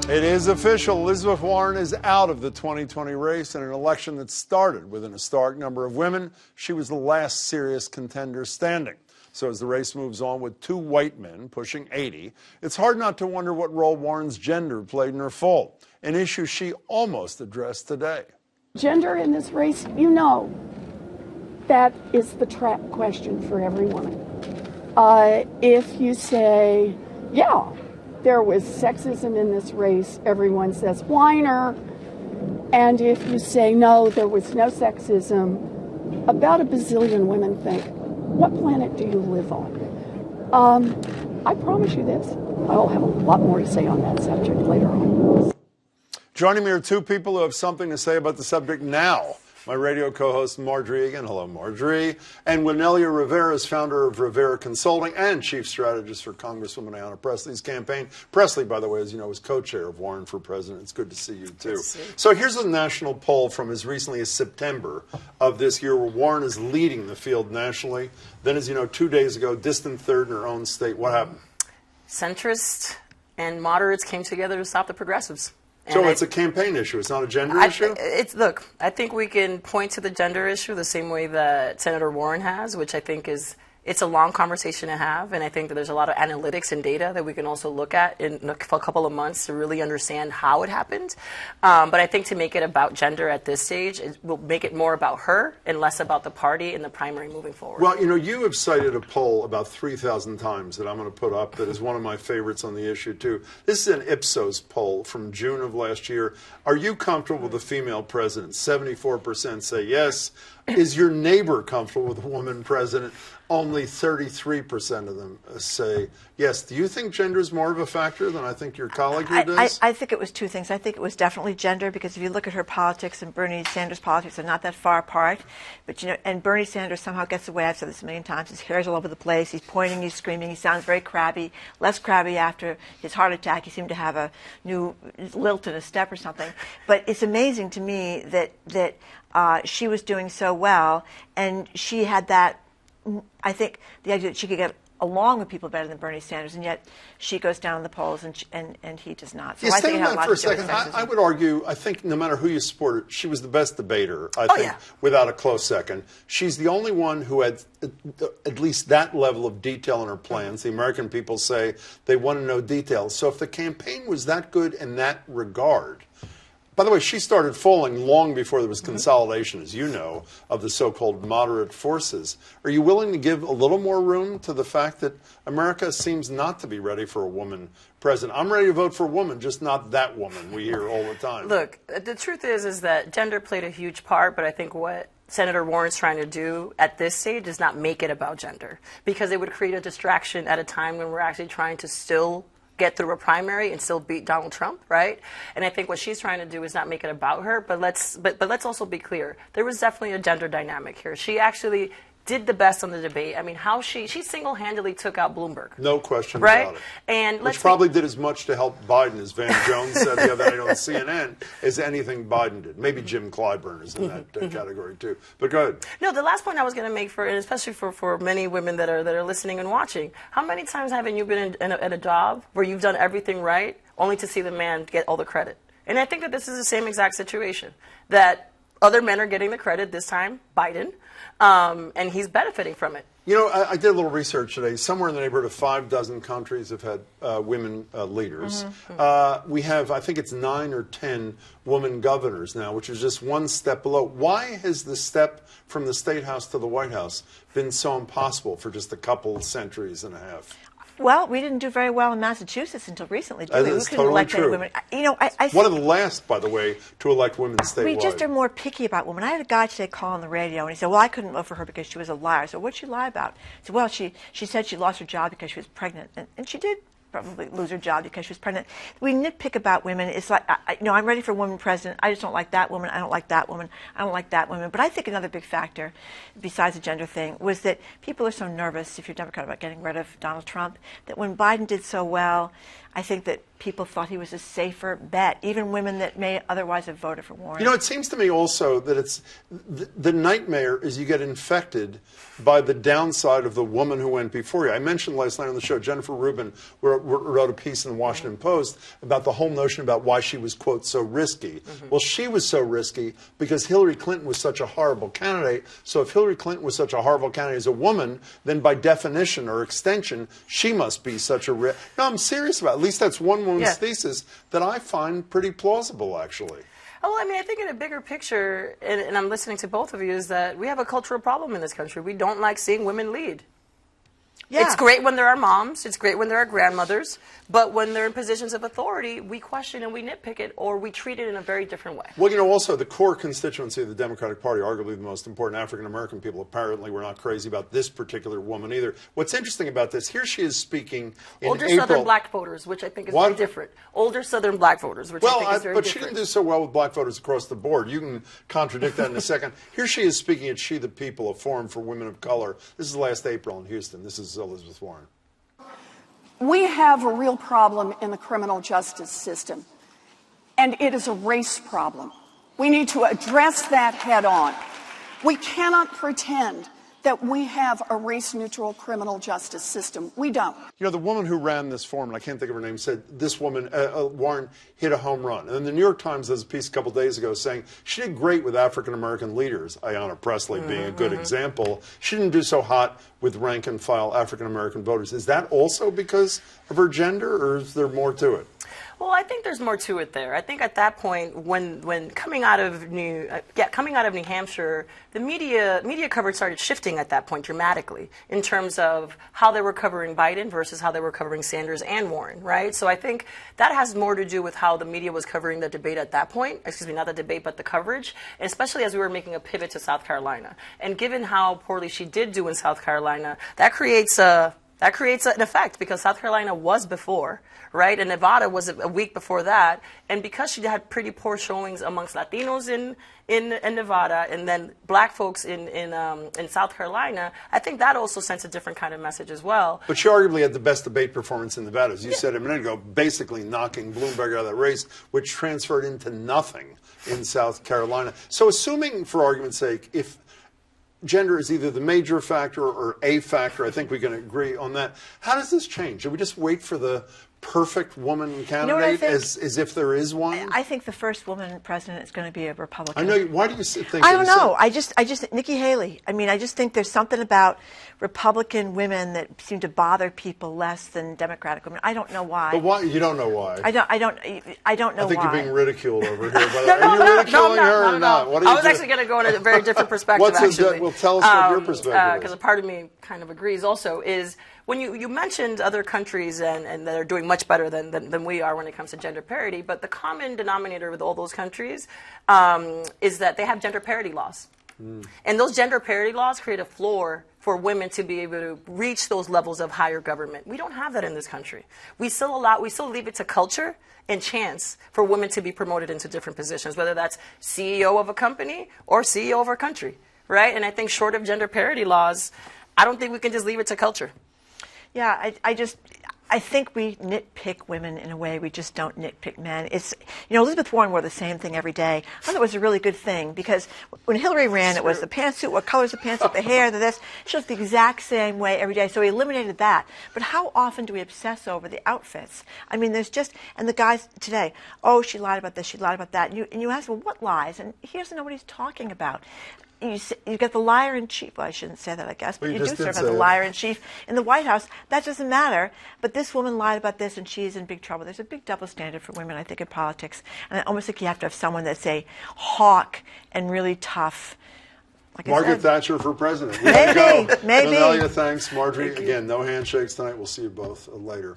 It is official. Elizabeth Warren is out of the 2020 race in an election that started with an historic number of women. She was the last serious contender standing. So as the race moves on with two white men pushing 80, it's hard not to wonder what role Warren's gender played in her fall, an issue she almost addressed today. Gender in this race, you know, that is the trap question for every woman. If you say, yeah, there was sexism in this race, everyone says whiner. And if you say, no, there was no sexism, about a bazillion women think, what planet do you live on? I promise you this, I'll have a lot more to say on that subject later on. Joining me are two people who have something to say about the subject now. My radio co-host, Margery Eagan. Hello, Margery. And Wilnelia Rivera is founder of Rivera Consulting and chief strategist for Congresswoman Ayanna Pressley's campaign. Pressley, by the way, as you know, is co-chair of Warren for President. It's good to see you, too. So here's a national poll from as recently as September of this year where Warren is leading the field nationally. Then, as you know, 2 days ago, distant third in her own state. What happened? Centrists and moderates came together to stop the progressives. So it's a campaign issue. It's not a gender issue? Look, I think we can point to the gender issue the same way that Senator Warren has, which I think it's a long conversation to have, and I think that there's a lot of analytics and data that we can also look at in a couple of months to really understand how it happened. But I think to make it about gender at this stage, it will make it more about her and less about the party in the primary moving forward. Well, you know, you have cited a poll about 3,000 times that I'm going to put up that is one of my favorites on the issue, too. This is an Ipsos poll from June of last year. Are you comfortable with a female president? 74% say yes. Is your neighbor comfortable with a woman president? Only 33% of them say yes. Do you think gender is more of a factor than I think your colleague here does? I think it was two things. I think it was definitely gender, because if you look at her politics and Bernie Sanders' politics, they're not that far apart. But you know, and Bernie Sanders somehow gets away. I've said this a million times. His hair's all over the place. He's pointing. He's screaming. He sounds very crabby. Less crabby after his heart attack. He seemed to have a new lilt in his step or something. But it's amazing to me that she was doing so well, and she had that. I think the idea that she could get along with people better than Bernie Sanders, and yet she goes down in the polls and he does not. So I think it had a lot to do with sexism. I would argue, I think no matter who you support, she was the best debater, I think, without a close second. She's the only one who had at least that level of detail in her plans. The American people say they want to know details. So if the campaign was that good in that regard, by the way, she started falling long before there was consolidation, as you know, of the so-called moderate forces. Are you willing to give a little more room to the fact that America seems not to be ready for a woman president? I'm ready to vote for a woman, just not that woman we hear all the time. Look, the truth is that gender played a huge part, but I think what Senator Warren's trying to do at this stage is not make it about gender, because it would create a distraction at a time when we're actually trying to still get through a primary and still beat Donald Trump, right? And I think what she's trying to do is not make it about her, but let's also be clear. There was definitely a gender dynamic here. She actually did the best on the debate. I mean, how she single-handedly took out Bloomberg. No question right? about it. And which probably did as much to help Biden, as Van Jones said the other night on CNN, as anything Biden did. Maybe Jim Clyburn is in that category too. But go ahead. No, the last point I was going to make, and especially for many women that are listening and watching, how many times haven't you been in a job where you've done everything right, only to see the man get all the credit? And I think that this is the same exact situation, that other men are getting the credit, this time Biden, and he's benefiting from it. You know, I did a little research today. Somewhere in the neighborhood of 6 countries have had women leaders. We have, I think it's 9 or 10 woman governors now, which is just one step below. Why has the step from the State House to the White House been so impossible for just a couple centuries and a half? Well, we didn't do very well in Massachusetts until recently, did we? That is totally true. Women. You know, one of the last, by the way, to elect women statewide. We just are more picky about women. I had a guy today call on the radio, and he said, well, I couldn't vote for her because she was a liar. So what'd she lie about? I said, well, she said she lost her job because she was pregnant, and she did probably lose her job because she was pregnant. We nitpick about women. It's like, you know, I'm ready for a woman president. I just don't like that woman. I don't like that woman. I don't like that woman. But I think another big factor, besides the gender thing, was that people are so nervous, if you're a Democrat, about getting rid of Donald Trump, that when Biden did so well, I think that people thought he was a safer bet, even women that may otherwise have voted for Warren. You know, it seems to me also that it's the nightmare is you get infected by the downside of the woman who went before you. I mentioned last night on the show, Jennifer Rubin wrote a piece in the Washington Post about the whole notion about why she was, quote, so risky. Well, she was so risky because Hillary Clinton was such a horrible candidate. So if Hillary Clinton was such a horrible candidate as a woman, then by definition or extension, she must be such a No, I'm serious about it. At least that's one woman's thesis that I find pretty plausible, actually. Oh, well, I mean, I think in a bigger picture, and I'm listening to both of you, is that we have a cultural problem in this country. We don't like seeing women lead. Yeah. It's great when there are moms. It's great when there are grandmothers. But when they're in positions of authority, we question and we nitpick it, or we treat it in a very different way. Well, you know, also the core constituency of the Democratic Party, arguably the most important African-American people, apparently were not crazy about this particular woman either. What's interesting about this, here she is speaking in Older April. Southern black voters, which I think is very different. Older Southern black voters, which I think is very but different. she didn't do so well with black voters across the board. You can contradict that in a second. Here she is speaking at She the People, a forum for women of color. This is last April in Houston. This is Elizabeth Warren. We have a real problem in the criminal justice system, and it is a race problem. We need to address that head on. We cannot pretend that we have a race-neutral criminal justice system. We don't. You know, the woman who ran this forum, and I can't think of her name, said this woman, Warren, hit a home run. And then the New York Times has a piece a couple days ago saying she did great with African-American leaders, Ayanna Pressley being a good example. She didn't do so hot with rank-and-file African-American voters. Is that also because of her gender, or is there more to it? Well, I think there's more to it there. I think at that point, when coming out of New Hampshire, the media coverage started shifting at that point dramatically in terms of how they were covering Biden versus how they were covering Sanders and Warren, right? So I think that has more to do with how the media was covering the debate at that point. Excuse me, not the debate, but the coverage, and especially as we were making a pivot to South Carolina. And given how poorly she did do in South Carolina, that creates an effect because South Carolina was before, right? And Nevada was a week before that. And because she had pretty poor showings amongst Latinos in Nevada and then black folks in South Carolina, I think that also sends a different kind of message as well. But she arguably had the best debate performance in Nevada, as you said a minute ago, basically knocking Bloomberg out of that race, which transferred into nothing in South Carolina. So assuming, for argument's sake, if gender is either the major factor or a factor, I think we can agree on that. How does this change? Do we just wait for the perfect woman candidate as if there is one? I think the first woman president is going to be a Republican. I know. Why do you think? I don't know. I just Nikki Haley. I mean, I just think there's something about Republican women that seem to bother people less than Democratic women. I don't know why. But why? You don't know why. I don't know why. I think you're being ridiculed over here. Are you ridiculing her or not? I was actually going to go in a very different perspective. Well, tell us what your perspective is. Because a part of me kind of agrees also is when you mentioned other countries and that are doing much better than we are when it comes to gender parity, but the common denominator with all those countries is that they have gender parity laws. And those gender parity laws create a floor for women to be able to reach those levels of higher government. We don't have that in this country. We still leave it to culture and chance for women to be promoted into different positions, whether that's CEO of a company or CEO of our country, right? And I think short of gender parity laws, I don't think we can just leave it to culture. Yeah, I think we nitpick women in a way we just don't nitpick men. It's, Elizabeth Warren wore the same thing every day. I thought it was a really good thing because when Hillary ran, it was the pantsuit, what color's the pantsuit, the hair, the this. She looked the exact same way every day, so we eliminated that. But how often do we obsess over the outfits? I mean, and the guys today, oh, she lied about this, she lied about that. And you ask, well, what lies? And he doesn't know what he's talking about. You get the liar-in-chief. Well, I shouldn't say that, I guess, but you do serve as the liar-in-chief in the White House. That doesn't matter. But this woman lied about this, and she's in big trouble. There's a big double standard for women, I think, in politics. And I almost think you have to have someone that's a hawk and really tough. Like Margaret Thatcher for president. Maybe. Wilnelia, thanks. Margery, again, no handshakes tonight. We'll see you both later.